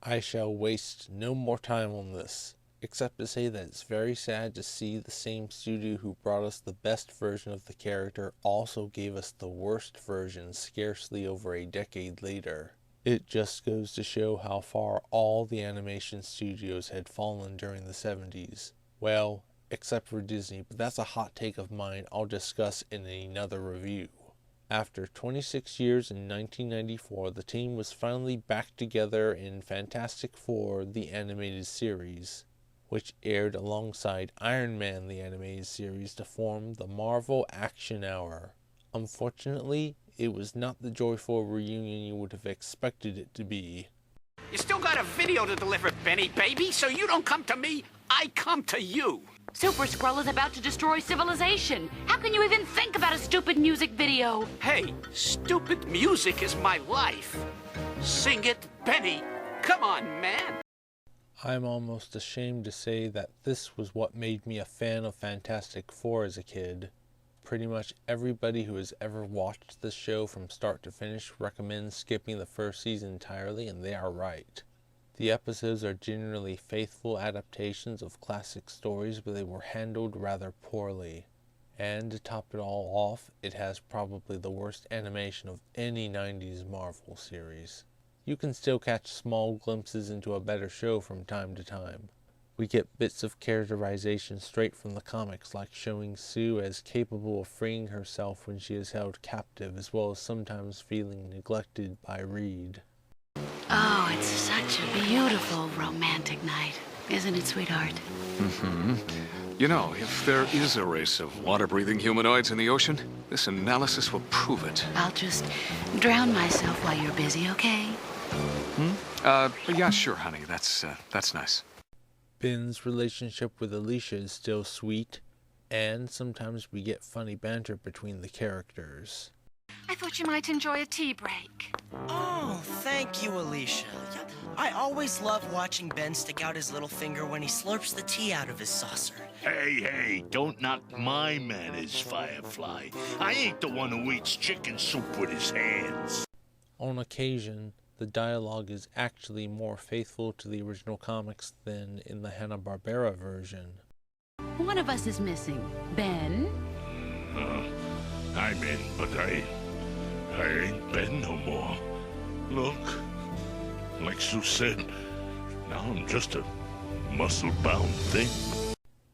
I shall waste no more time on this, except to say that it's very sad to see the same studio who brought us the best version of the character also gave us the worst version scarcely over a decade later. It just goes to show how far all the animation studios had fallen during the 70s. Well, except for Disney, but that's a hot take of mine I'll discuss in another review. After 26 years in 1994, the team was finally back together in Fantastic Four, the animated series, which aired alongside Iron Man, the animated series, to form the Marvel Action Hour. Unfortunately, it was not the joyful reunion you would have expected it to be. You still got a video to deliver, Benny, baby, so you don't come to me, I come to you. Super Skrull is about to destroy civilization. How can you even think about a stupid music video? Hey, stupid music is my life. Sing it, Benny. Come on, man. I'm almost ashamed to say that this was what made me a fan of Fantastic Four as a kid. Pretty much everybody who has ever watched this show from start to finish recommends skipping the first season entirely, and they are right. The episodes are generally faithful adaptations of classic stories, but they were handled rather poorly. And to top it all off, it has probably the worst animation of any 90s Marvel series. You can still catch small glimpses into a better show from time to time. We get bits of characterization straight from the comics, like showing Sue as capable of freeing herself when she is held captive, as well as sometimes feeling neglected by Reed. Oh, it's such a beautiful romantic night, isn't it, sweetheart? Mm-hmm. You know, if there is a race of water-breathing humanoids in the ocean, this analysis will prove it. I'll just drown myself while you're busy, okay? Yeah, sure, honey. That's nice. Ben's relationship with Alicia is still sweet, and sometimes we get funny banter between the characters. I thought you might enjoy a tea break. Oh, thank you, Alicia. Yeah, I always love watching Ben stick out his little finger when he slurps the tea out of his saucer. Hey, don't knock my manners, Firefly. I ain't the one who eats chicken soup with his hands. On occasion, the dialogue is actually more faithful to the original comics than in the Hanna-Barbera version. One of us is missing. Ben? I'm in, but I ain't Ben no more. Look, like Sue said, now I'm just a muscle-bound thing.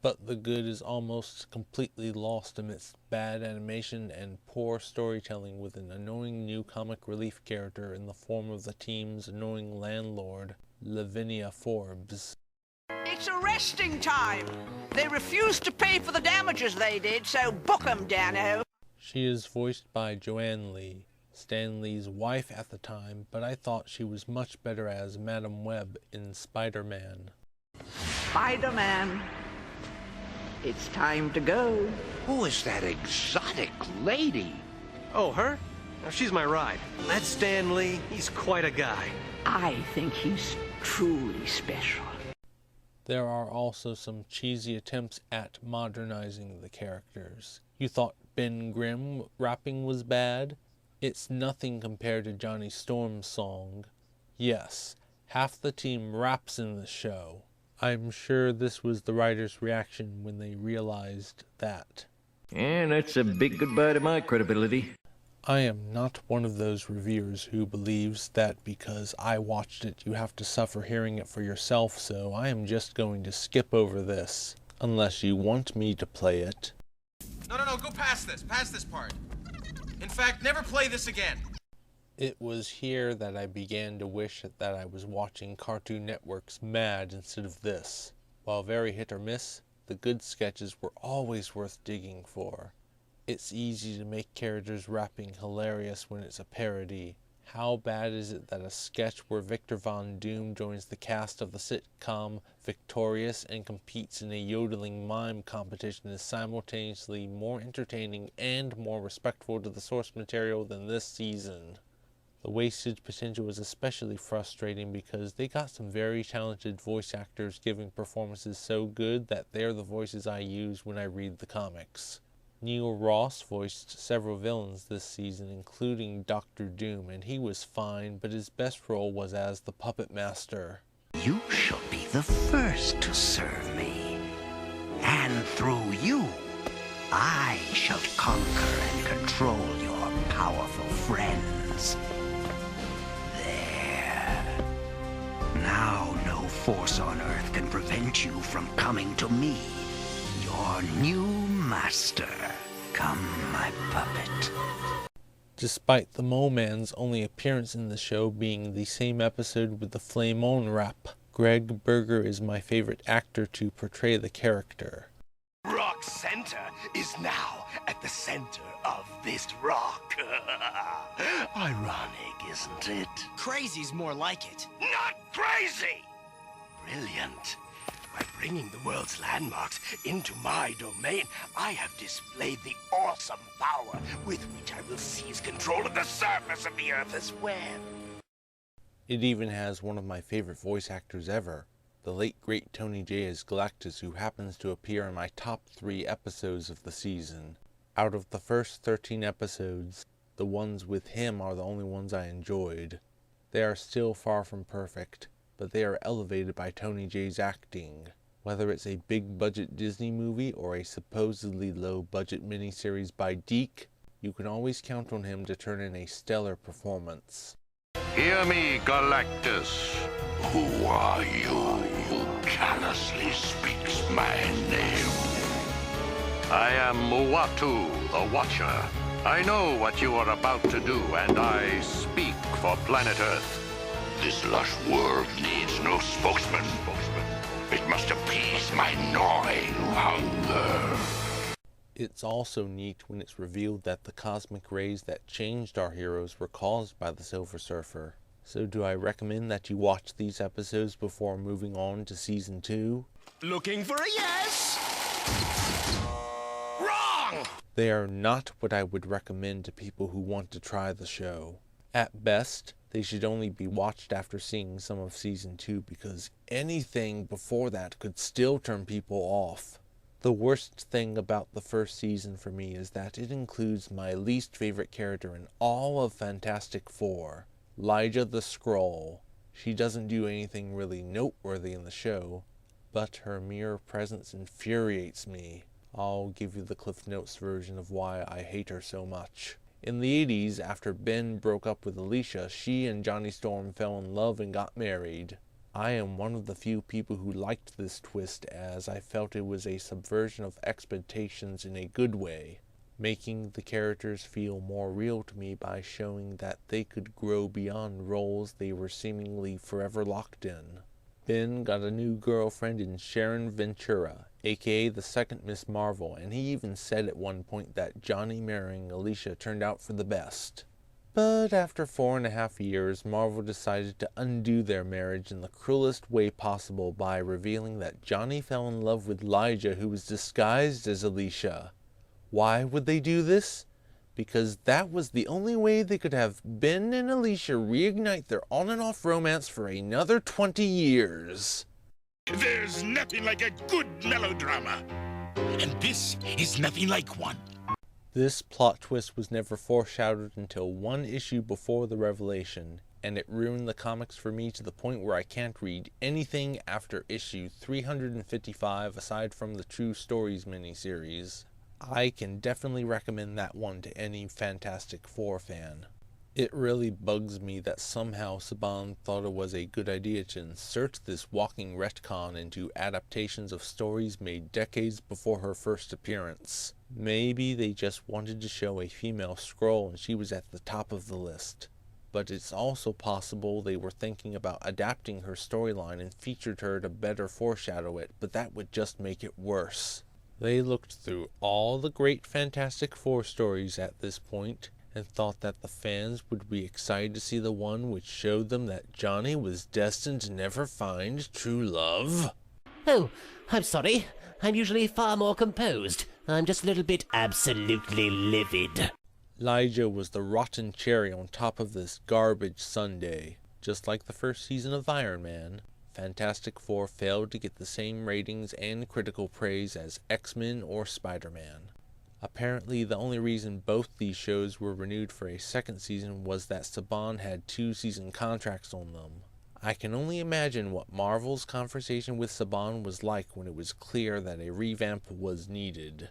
But the good is almost completely lost amidst bad animation and poor storytelling, with an annoying new comic relief character in the form of the team's annoying landlord, Lavinia Forbes. It's arresting time. They refused to pay for the damages they did, so book 'em, Dano. She is voiced by Joanne Lee, Stan Lee's wife at the time, but I thought she was much better as Madam Web in Spider-Man. Spider-Man, it's time to go. Who is that exotic lady? Oh, her? Now, she's my ride. That's Stan Lee. He's quite a guy. I think he's truly special. There are also some cheesy attempts at modernizing the characters. You thought Ben Grimm rapping was bad? It's nothing compared to Johnny Storm's song. Yes, half the team raps in the show. I'm sure this was the writer's reaction when they realized that. And that's a big goodbye to my credibility. I am not one of those reviewers who believes that because I watched it you have to suffer hearing it for yourself, so I am just going to skip over this, unless you want me to play it. No, go past this part. In fact, never play this again. It was here that I began to wish that I was watching Cartoon Network's Mad instead of this. While very hit or miss, the good sketches were always worth digging for. It's easy to make characters rapping hilarious when it's a parody. How bad is it that a sketch where Victor Von Doom joins the cast of the sitcom Victorious and competes in a yodeling mime competition is simultaneously more entertaining and more respectful to the source material than this season? The wasted potential was especially frustrating because they got some very talented voice actors giving performances so good that they're the voices I use when I read the comics. Neil Ross voiced several villains this season, including Doctor Doom, and he was fine, but his best role was as the Puppet Master. You shall be the first to serve me, and through you, I shall conquer and control your powerful friends. There. Now no force on Earth can prevent you from coming to me, your new master. Come, my puppet. Despite the Mole Man's only appearance in the show being the same episode with the Flame On rap, Greg Berger is my favorite actor to portray the character. Rock Center is now at the center of this rock. Ironic, isn't it? Crazy's more like it. Not crazy! Brilliant. By bringing the world's landmarks into my domain, I have displayed the awesome power with which I will seize control of the surface of the Earth as well. It even has one of my favorite voice actors ever, the late great Tony Jay as Galactus, who happens to appear in my top 3 episodes of the season. Out of the first 13 episodes, the ones with him are the only ones I enjoyed. They are still far from perfect, but they are elevated by Tony Jay's acting. Whether it's a big-budget Disney movie or a supposedly low-budget miniseries by Deke, you can always count on him to turn in a stellar performance. Hear me, Galactus. Who are you who callously speaks my name? I am Muatu, the Watcher. I know what you are about to do, and I speak for planet Earth. This lush world needs no spokesman. It must appease my gnawing hunger. It's also neat when it's revealed that the cosmic rays that changed our heroes were caused by the Silver Surfer. So do I recommend that you watch these episodes before moving on to Season 2? Looking for a yes? Wrong! They are not what I would recommend to people who want to try the show. At best, they should only be watched after seeing some of Season 2 because anything before that could still turn people off. The worst thing about the first season for me is that it includes my least favorite character in all of Fantastic Four, Lyja the Skrull. She doesn't do anything really noteworthy in the show, but her mere presence infuriates me. I'll give you the Cliff Notes version of why I hate her so much. In the 80s, after Ben broke up with Alicia, she and Johnny Storm fell in love and got married. I am one of the few people who liked this twist, as I felt it was a subversion of expectations in a good way, making the characters feel more real to me by showing that they could grow beyond roles they were seemingly forever locked in. Ben got a new girlfriend in Sharon Ventura, aka the second Miss Marvel, and he even said at one point that Johnny marrying Alicia turned out for the best. But after 4.5 years, Marvel decided to undo their marriage in the cruelest way possible by revealing that Johnny fell in love with Lyja, who was disguised as Alicia. Why would they do this? Because that was the only way they could have Ben and Alicia reignite their on and off romance for another 20 years. There's nothing like a good melodrama. And this is nothing like one. This plot twist was never foreshadowed until one issue before the revelation, and it ruined the comics for me to the point where I can't read anything after issue 355 aside from the True Stories miniseries. I can definitely recommend that one to any Fantastic Four fan. It really bugs me that somehow Saban thought it was a good idea to insert this walking retcon into adaptations of stories made decades before her first appearance. Maybe they just wanted to show a female Skrull and she was at the top of the list. But it's also possible they were thinking about adapting her storyline and featured her to better foreshadow it, but that would just make it worse. They looked through all the great Fantastic Four stories at this point, and thought that the fans would be excited to see the one which showed them that Johnny was destined to never find true love. Oh, I'm sorry. I'm usually far more composed. I'm just a little bit absolutely livid. Lyja was the rotten cherry on top of this garbage sundae. Just like the first season of Iron Man, Fantastic Four failed to get the same ratings and critical praise as X-Men or Spider-Man. Apparently, the only reason both these shows were renewed for a second season was that Saban had 2-season contracts on them. I can only imagine what Marvel's conversation with Saban was like when it was clear that a revamp was needed.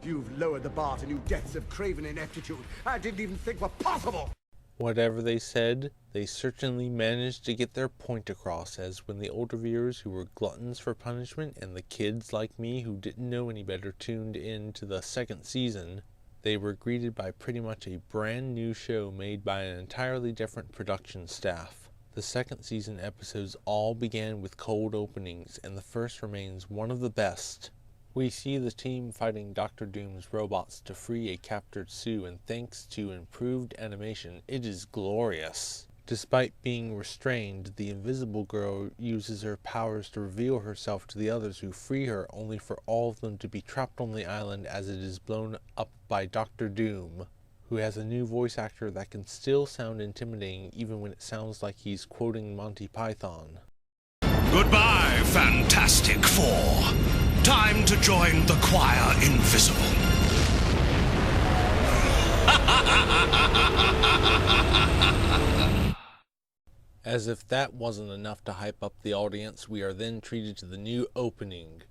You've lowered the bar to new depths of craven ineptitude I didn't even think were possible! Whatever they said, they certainly managed to get their point across, as when the older viewers who were gluttons for punishment and the kids like me who didn't know any better tuned in to the second season, they were greeted by pretty much a brand new show made by an entirely different production staff. The second season episodes all began with cold openings, and the first remains one of the best. We see the team fighting Dr. Doom's robots to free a captured Sue, and thanks to improved animation, it is glorious. Despite being restrained, the Invisible Girl uses her powers to reveal herself to the others who free her, only for all of them to be trapped on the island as it is blown up by Dr. Doom, who has a new voice actor that can still sound intimidating even when it sounds like he's quoting Monty Python. Goodbye, Fantastic Four. Time to join the choir invisible. As if that wasn't enough to hype up the audience, we are then treated to the new opening.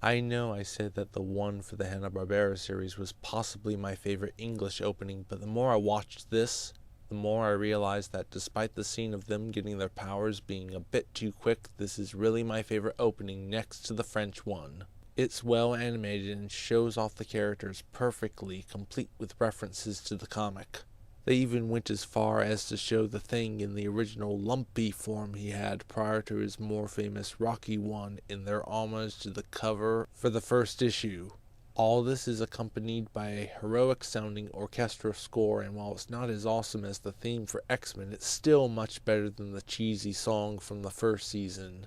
I know I said that the one for the Hanna-Barbera series was possibly my favorite English opening, but the more I watched this, the more I realized that despite the scene of them getting their powers being a bit too quick, this is really my favorite opening next to the French one. It's well animated and shows off the characters perfectly, complete with references to the comic. They even went as far as to show the Thing in the original lumpy form he had prior to his more famous Rocky one in their homage to the cover for the first issue. All this is accompanied by a heroic-sounding orchestral score, and while it's not as awesome as the theme for X-Men, it's still much better than the cheesy song from the first season.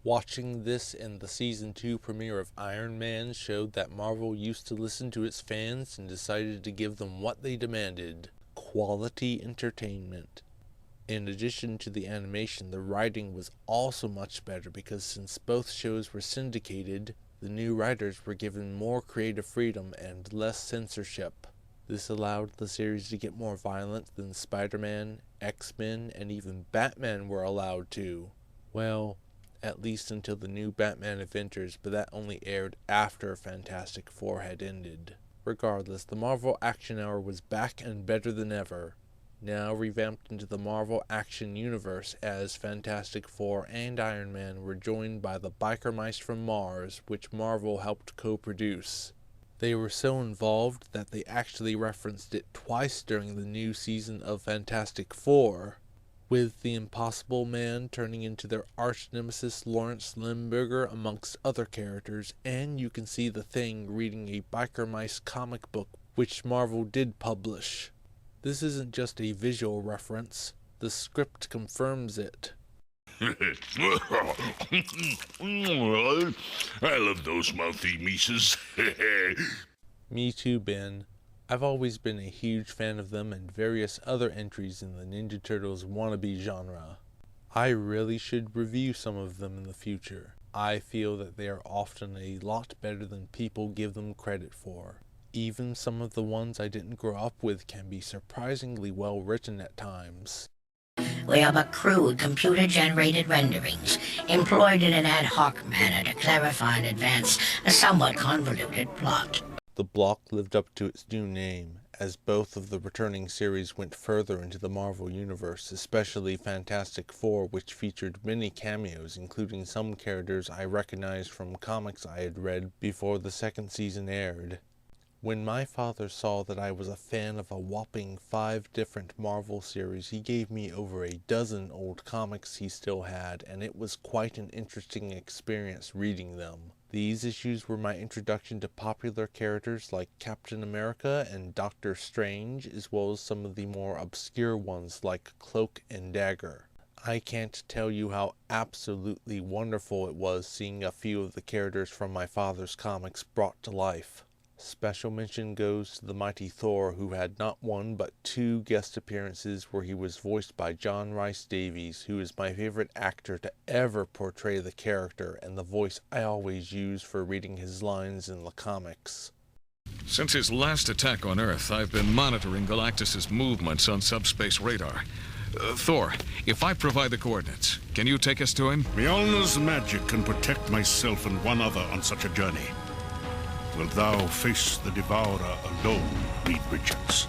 Watching this and the Season 2 premiere of Iron Man showed that Marvel used to listen to its fans and decided to give them what they demanded: quality entertainment. In addition to the animation, the writing was also much better because since both shows were syndicated, the new writers were given more creative freedom and less censorship. This allowed the series to get more violent than Spider-Man, X-Men, and even Batman were allowed to. Well, at least until the new Batman Adventures, but that only aired after Fantastic Four had ended. Regardless, the Marvel Action Hour was back and better than ever, now revamped into the Marvel Action Universe, as Fantastic Four and Iron Man were joined by the Biker Mice from Mars, which Marvel helped co-produce. They were so involved that they actually referenced it twice during the new season of Fantastic Four, with the Impossible Man turning into their arch-nemesis Lawrence Limburger amongst other characters, and you can see the Thing reading a Biker Mice comic book, which Marvel did publish. This isn't just a visual reference, the script confirms it. I love those mouthy Mises. Me too, Ben. I've always been a huge fan of them and various other entries in the Ninja Turtles wannabe genre. I really should review some of them in the future. I feel that they are often a lot better than people give them credit for. Even some of the ones I didn't grow up with can be surprisingly well written at times. We are but crude computer-generated renderings, employed in an ad hoc manner to clarify and advance a somewhat convoluted plot. The block lived up to its new name, as both of the returning series went further into the Marvel Universe, especially Fantastic Four, which featured many cameos, including some characters I recognized from comics I had read before the second season aired. When my father saw that I was a fan of a whopping 5 different Marvel series, he gave me over a dozen old comics he still had, and it was quite an interesting experience reading them. These issues were my introduction to popular characters like Captain America and Doctor Strange, as well as some of the more obscure ones like Cloak and Dagger. I can't tell you how absolutely wonderful it was seeing a few of the characters from my father's comics brought to life. Special mention goes to the mighty Thor, who had not one but 2 guest appearances where he was voiced by John Rhys Davies, who is my favorite actor to ever portray the character and the voice I always use for reading his lines in the comics. Since his last attack on Earth, I've been monitoring Galactus's movements on subspace radar. Thor, if I provide the coordinates, can you take us to him? Mjolnir's magic can protect myself and one other on such a journey. Wilt thou face the Devourer alone, Reed Richards?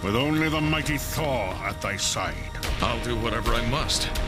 With only the mighty Thor at thy side. I'll do whatever I must.